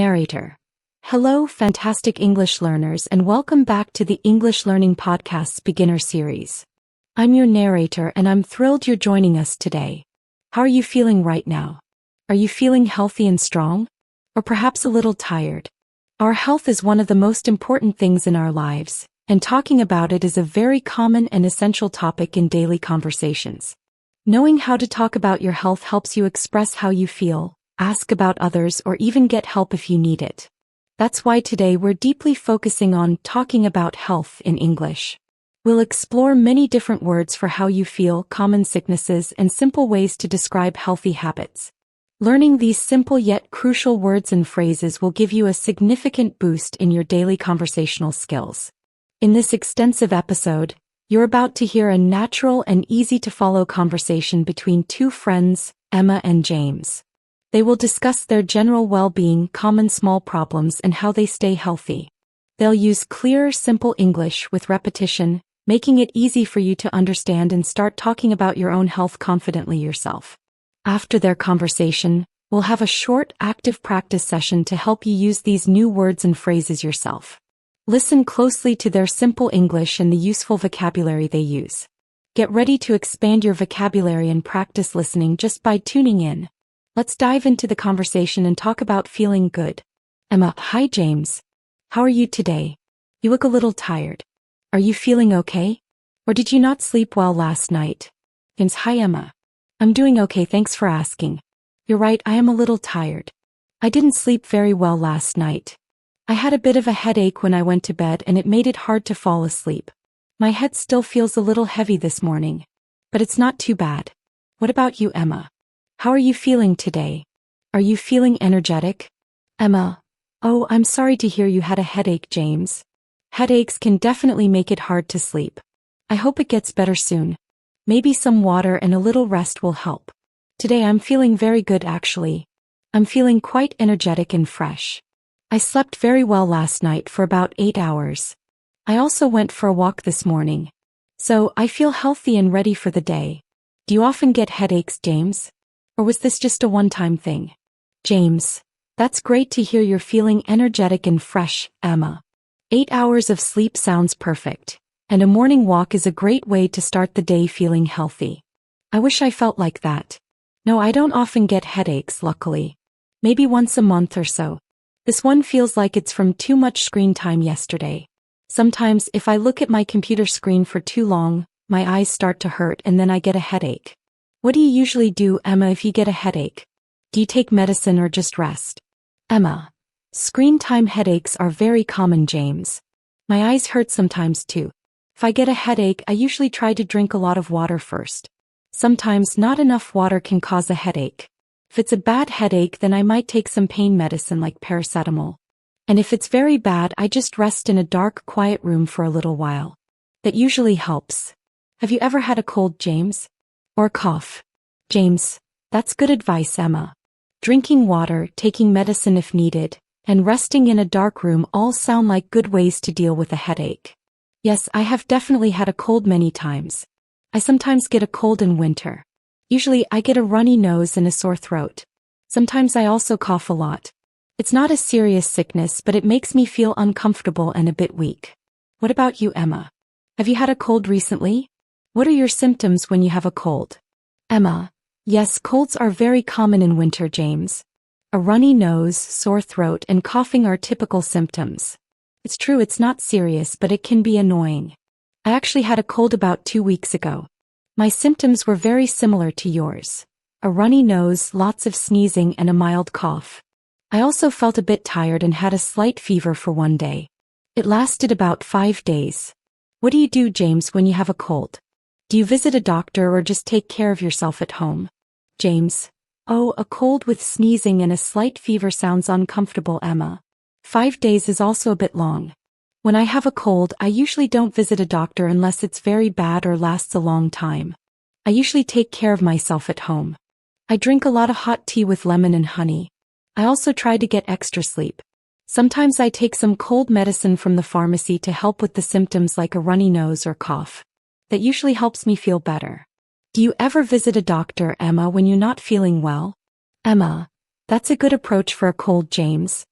Narrator. Hello, fantastic English learners, and welcome back to the English Learning Podcast's beginner series. I'm your narrator, and I'm thrilled you're joining us today. How are you feeling right now? Are you feeling healthy and strong? Or perhaps a little tired? Our health is one of the most important things in our lives, and talking about it is a very common and essential topic in daily conversations. Knowing how to talk about your health helps you express how you feel, ask about others, or even get help if you need it. That's why today we're deeply focusing on talking about health in English. We'll explore many different words for how you feel, common sicknesses, and simple ways to describe healthy habits. Learning these simple yet crucial words and phrases will give you a significant boost in your daily conversational skills. In this extensive episode, you're about to hear a natural and easy-to-follow conversation between two friends, Emma and James. They will discuss their general well-being, common small problems, and how they stay healthy. They'll use clear, simple English with repetition, making it easy for you to understand and start talking about your own health confidently yourself. After their conversation, we'll have a short, active practice session to help you use these new words and phrases yourself. Listen closely to their simple English and the useful vocabulary they use. Get ready to expand your vocabulary and practice listening just by tuning in. Let's dive into the conversation and talk about feeling good. Emma: Hi James. How are you today? You look a little tired. Are you feeling okay? Or did you not sleep well last night? James: Hi Emma. I'm doing okay, thanks for asking. You're right, I am a little tired. I didn't sleep very well last night. I had a bit of a headache when I went to bed and it made it hard to fall asleep. My head still feels a little heavy this morning. But it's not too bad. What about you, Emma? How are you feeling today? Are you feeling energetic? Emma: Oh, I'm sorry to hear you had a headache, James. Headaches can definitely make it hard to sleep. I hope it gets better soon. Maybe some water and a little rest will help. Today I'm feeling very good actually. I'm feeling quite energetic and fresh. I slept very well last night for about 8 hours. I also went for a walk this morning. So I feel healthy and ready for the day. Do you often get headaches, James? Or was this just a one-time thing? James: That's great to hear you're feeling energetic and fresh, Emma. 8 hours of sleep sounds perfect, and a morning walk is a great way to start the day feeling healthy. I wish I felt like that. No, I don't often get headaches, luckily. Maybe once a month or so. This one feels like it's from too much screen time yesterday. Sometimes if I look at my computer screen for too long, my eyes start to hurt and then I get a headache. What do you usually do, Emma, if you get a headache? Do you take medicine or just rest? Emma: Screen time headaches are very common, James. My eyes hurt sometimes too. If I get a headache, I usually try to drink a lot of water first. Sometimes not enough water can cause a headache. If it's a bad headache, then I might take some pain medicine like paracetamol. And if it's very bad, I just rest in a dark, quiet room for a little while. That usually helps. Have you ever had a cold, James? Or cough? James: That's good advice, Emma. Drinking water, taking medicine if needed, and resting in a dark room all sound like good ways to deal with a headache. Yes, I have definitely had a cold many times. I sometimes get a cold in winter. Usually I get a runny nose and a sore throat. Sometimes I also cough a lot. It's not a serious sickness, but it makes me feel uncomfortable and a bit weak. What about you, Emma? Have you had a cold recently? What are your symptoms when you have a cold? Emma: Yes, colds are very common in winter, James. A runny nose, sore throat, and coughing are typical symptoms. It's true it's not serious, but it can be annoying. I actually had a cold about 2 weeks ago. My symptoms were very similar to yours. A runny nose, lots of sneezing, and a mild cough. I also felt a bit tired and had a slight fever for one day. It lasted about 5 days. What do you do, James, when you have a cold? Do you visit a doctor or just take care of yourself at home? James: Oh, a cold with sneezing and a slight fever sounds uncomfortable, Emma. 5 days is also a bit long. When I have a cold, I usually don't visit a doctor unless it's very bad or lasts a long time. I usually take care of myself at home. I drink a lot of hot tea with lemon and honey. I also try to get extra sleep. Sometimes I take some cold medicine from the pharmacy to help with the symptoms like a runny nose or cough. That usually helps me feel better. Do you ever visit a doctor, Emma, when you're not feeling well? Emma: That's a good approach for a cold, James.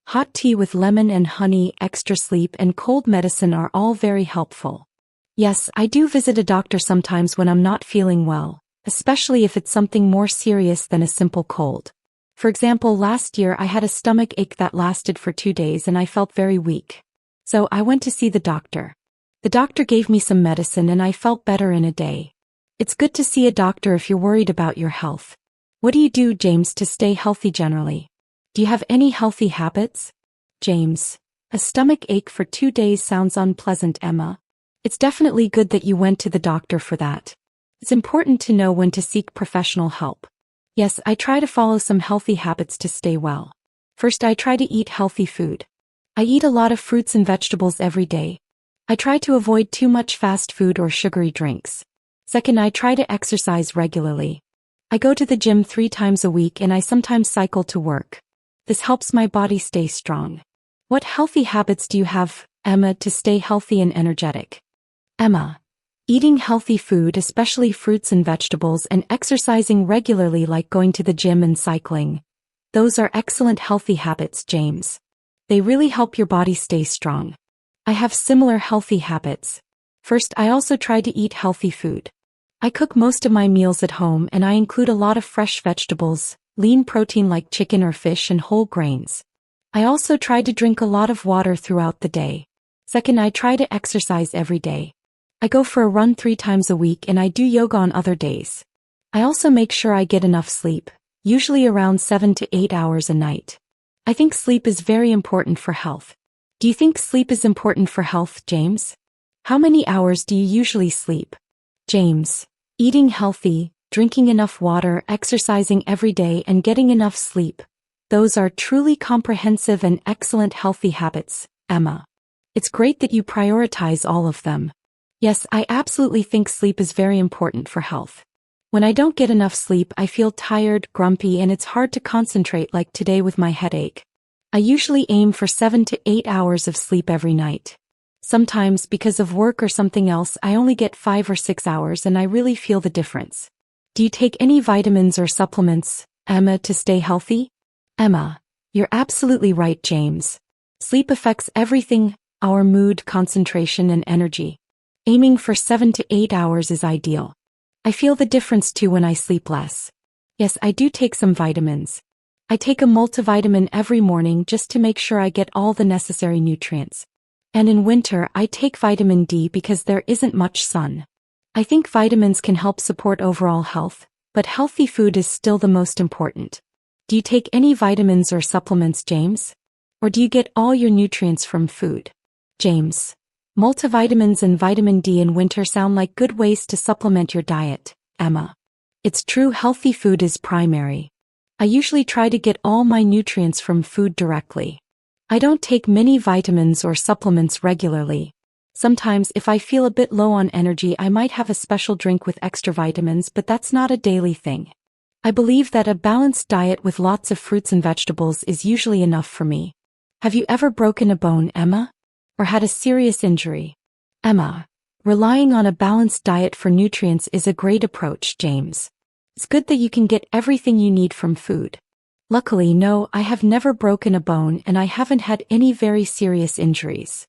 Hot tea with lemon and honey, extra sleep, and cold medicine are all very helpful. Yes, I do visit a doctor sometimes when I'm not feeling well, especially if it's something more serious than a simple cold. For example, last year I had a stomach ache that lasted for 2 days and I felt very weak. So I went to see the doctor. The doctor gave me some medicine and I felt better in a day. It's good to see a doctor if you're worried about your health. What do you do, James, to stay healthy generally? Do you have any healthy habits? James: a stomach ache for 2 days sounds unpleasant, Emma. It's definitely good that you went to the doctor for that. It's important to know when to seek professional help. Yes, I try to follow some healthy habits to stay well. First, I try to eat healthy food. I eat a lot of fruits and vegetables every day. I try to avoid too much fast food or sugary drinks. Second, I try to exercise regularly. I go to the gym 3 times a week and I sometimes cycle to work. This helps my body stay strong. What healthy habits do you have, Emma, to stay healthy and energetic? Emma: eating healthy food, especially fruits and vegetables, and exercising regularly like going to the gym and cycling. Those are excellent healthy habits, James. They really help your body stay strong. I have similar healthy habits. First, I also try to eat healthy food. I cook most of my meals at home and I include a lot of fresh vegetables, lean protein like chicken or fish, and whole grains. I also try to drink a lot of water throughout the day. Second, I try to exercise every day. I go for a run 3 times a week and I do yoga on other days. I also make sure I get enough sleep, usually around 7 to 8 hours a night. I think sleep is very important for health. Do you think sleep is important for health, James? How many hours do you usually sleep? James: eating healthy, drinking enough water, exercising every day, and getting enough sleep. Those are truly comprehensive and excellent healthy habits, Emma. It's great that you prioritize all of them. Yes, I absolutely think sleep is very important for health. When I don't get enough sleep, I feel tired, grumpy, and it's hard to concentrate, like today with my headache. I usually aim for 7 to 8 hours of sleep every night. Sometimes, because of work or something else, I only get 5 or 6 hours and I really feel the difference. Do you take any vitamins or supplements, Emma, to stay healthy? Emma: you're absolutely right, James. Sleep affects everything: our mood, concentration, and energy. Aiming for 7 to 8 hours is ideal. I feel the difference too when I sleep less. Yes, I do take some vitamins. I take a multivitamin every morning just to make sure I get all the necessary nutrients. And in winter, I take vitamin D because there isn't much sun. I think vitamins can help support overall health, but healthy food is still the most important. Do you take any vitamins or supplements, James? Or do you get all your nutrients from food? James: multivitamins and vitamin D in winter sound like good ways to supplement your diet, Emma. It's true, healthy food is primary. I usually try to get all my nutrients from food directly. I don't take many vitamins or supplements regularly. Sometimes, if I feel a bit low on energy, I might have a special drink with extra vitamins, but that's not a daily thing. I believe that a balanced diet with lots of fruits and vegetables is usually enough for me. Have you ever broken a bone, Emma? Or had a serious injury? Emma: relying on a balanced diet for nutrients is a great approach, James. It's good that you can get everything you need from food. Luckily, no, I have never broken a bone and I haven't had any very serious injuries.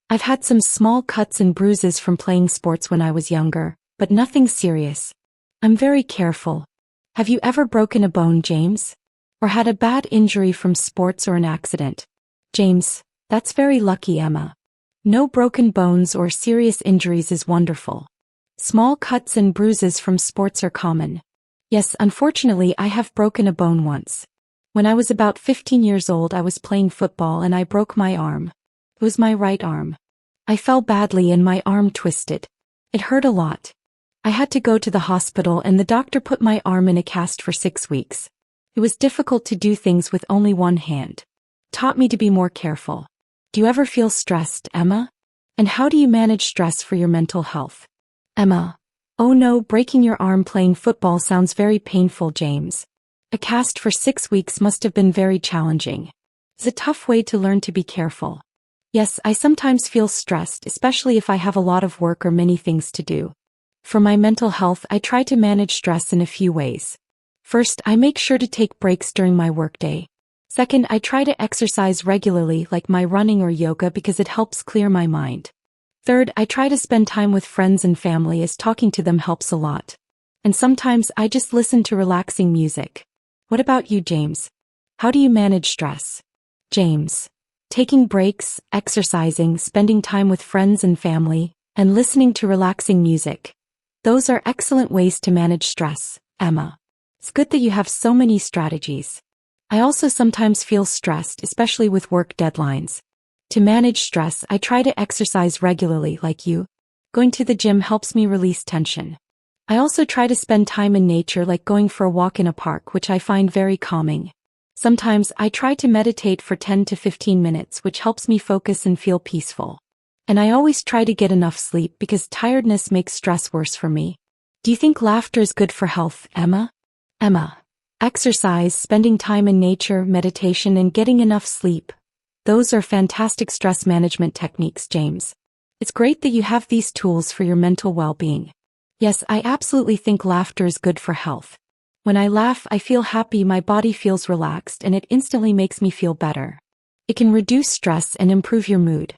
I've had some small cuts and bruises from playing sports when I was younger, but nothing serious. I'm very careful. Have you ever broken a bone, James? Or had a bad injury from sports or an accident? James: that's very lucky, Emma. No broken bones or serious injuries is wonderful. Small cuts and bruises from sports are common. Yes, unfortunately, I have broken a bone once. When I was about 15 years old, I was playing football and I broke my arm. It was my right arm. I fell badly and my arm twisted. It hurt a lot. I had to go to the hospital and the doctor put my arm in a cast for 6 weeks. It was difficult to do things with only one hand. Taught me to be more careful. Do you ever feel stressed, Emma? And how do you manage stress for your mental health? Emma: oh no, breaking your arm playing football sounds very painful, James. A cast for 6 weeks must have been very challenging. It's a tough way to learn to be careful. Yes, I sometimes feel stressed, especially if I have a lot of work or many things to do. For my mental health, I try to manage stress in a few ways. First, I make sure to take breaks during my workday. Second, I try to exercise regularly like my running or yoga because it helps clear my mind. Third, I try to spend time with friends and family as talking to them helps a lot. And sometimes I just listen to relaxing music. What about you, James? How do you manage stress? James. Taking breaks, exercising, spending time with friends and family, and listening to relaxing music. Those are excellent ways to manage stress, Emma. It's good that you have so many strategies. I also sometimes feel stressed, especially with work deadlines. To manage stress, I try to exercise regularly like you. Going to the gym helps me release tension. I also try to spend time in nature like going for a walk in a park, which I find very calming. Sometimes I try to meditate for 10 to 15 minutes, which helps me focus and feel peaceful. And I always try to get enough sleep because tiredness makes stress worse for me. Do you think laughter is good for health, Emma? Emma. Exercise, spending time in nature, meditation, and getting enough sleep. Those are fantastic stress management techniques, James. It's great that you have these tools for your mental well-being. Yes, I absolutely think laughter is good for health. When I laugh, I feel happy, my body feels relaxed, and it instantly makes me feel better. It can reduce stress and improve your mood.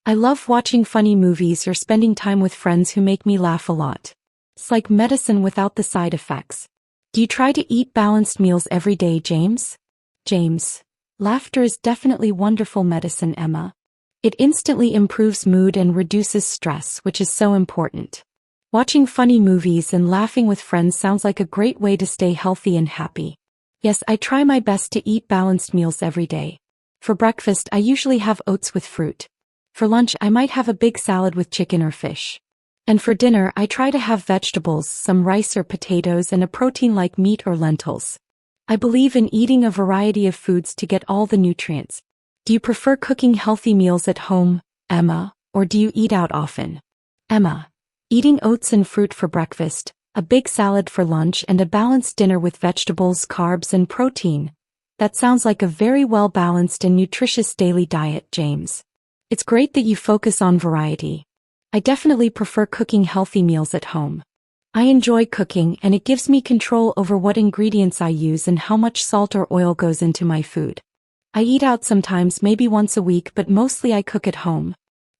I love watching funny movies or spending time with friends who make me laugh a lot. It's like medicine without the side effects. Do you try to eat balanced meals every day, James? James. Laughter is definitely wonderful medicine, Emma. It instantly improves mood and reduces stress, which is so important. Watching funny movies and laughing with friends sounds like a great way to stay healthy and happy. Yes, I try my best to eat balanced meals every day. For breakfast, I usually have oats with fruit. For lunch, I might have a big salad with chicken or fish. And for dinner, I try to have vegetables, some rice or potatoes, and a protein like meat or lentils. I believe in eating a variety of foods to get all the nutrients. Do you prefer cooking healthy meals at home, Emma, or do you eat out often? Emma. Eating oats and fruit for breakfast, a big salad for lunch, and a balanced dinner with vegetables, carbs, and protein. That sounds like a very well-balanced and nutritious daily diet, James. It's great that you focus on variety. I definitely prefer cooking healthy meals at home. I enjoy cooking and it gives me control over what ingredients I use and how much salt or oil goes into my food. I eat out sometimes, maybe once a week, but mostly I cook at home.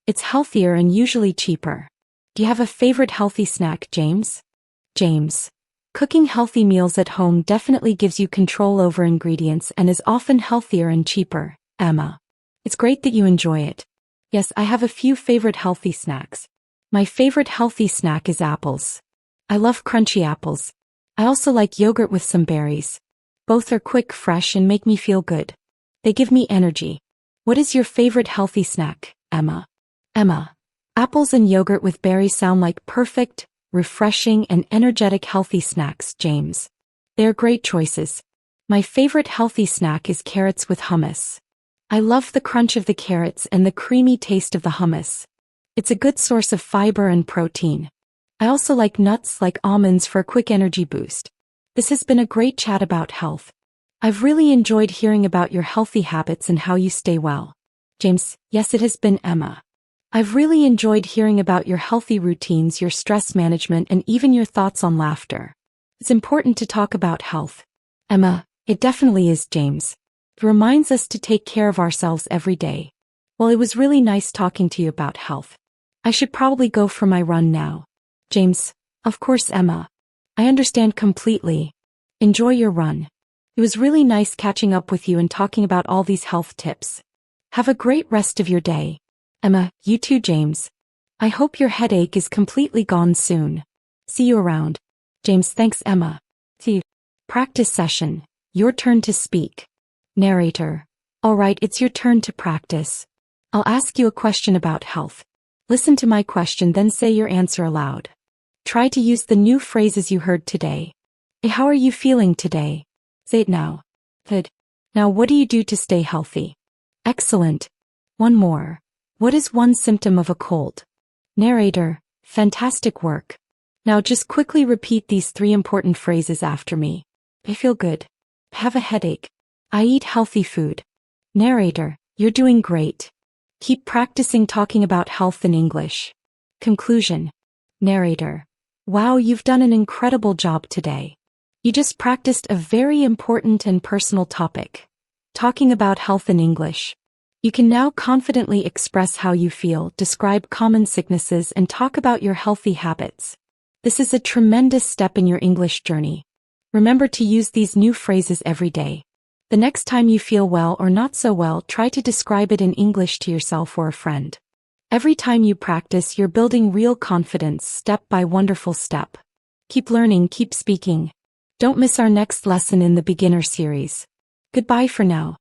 It's healthier and usually cheaper. Do you have a favorite healthy snack, James? James. Cooking healthy meals at home definitely gives you control over ingredients and is often healthier and cheaper, Emma. It's great that you enjoy it. Yes, I have a few favorite healthy snacks. My favorite healthy snack is apples. I love crunchy apples. I also like yogurt with some berries. Both are quick, fresh, and make me feel good. They give me energy. What is your favorite healthy snack, Emma? Emma. Apples and yogurt with berries sound like perfect, refreshing, and energetic healthy snacks, James. They are great choices. My favorite healthy snack is carrots with hummus. I love the crunch of the carrots and the creamy taste of the hummus. It's a good source of fiber and protein. I also like nuts like almonds for a quick energy boost. This has been a great chat about health. I've really enjoyed hearing about your healthy habits and how you stay well. James, yes, it has been, Emma. I've really enjoyed hearing about your healthy routines, your stress management, and even your thoughts on laughter. It's important to talk about health. Emma, it definitely is, James. It reminds us to take care of ourselves every day. Well, it was really nice talking to you about health. I should probably go for my run now. James, of course, Emma. I understand completely. Enjoy your run. It was really nice catching up with you and talking about all these health tips. Have a great rest of your day. Emma, you too, James. I hope your headache is completely gone soon. See you around. James, thanks, Emma. See you. Practice session. Your turn to speak. Narrator. All right, it's your turn to practice. I'll ask you a question about health. Listen to my question, then say your answer aloud. Try to use the new phrases you heard today. Hey, how are you feeling today? Say it now. Good. Now, what do you do to stay healthy? Excellent. One more. What is one symptom of a cold? Narrator. Fantastic work. Now just quickly repeat these 3 important phrases after me. I feel good. Have a headache. I eat healthy food. Narrator. You're doing great. Keep practicing talking about health in English. Conclusion. Narrator. Wow, you've done an incredible job today. You just practiced a very important and personal topic. talking about health in English. You can now confidently express how you feel, describe common sicknesses, and talk about your healthy habits. This is a tremendous step in your English journey. Remember to use these new phrases every day. The next time you feel well or not so well, try to describe it in English to yourself or a friend. Every time you practice, you're building real confidence step by wonderful step. Keep learning, keep speaking. Don't miss our next lesson in the beginner series. Goodbye for now.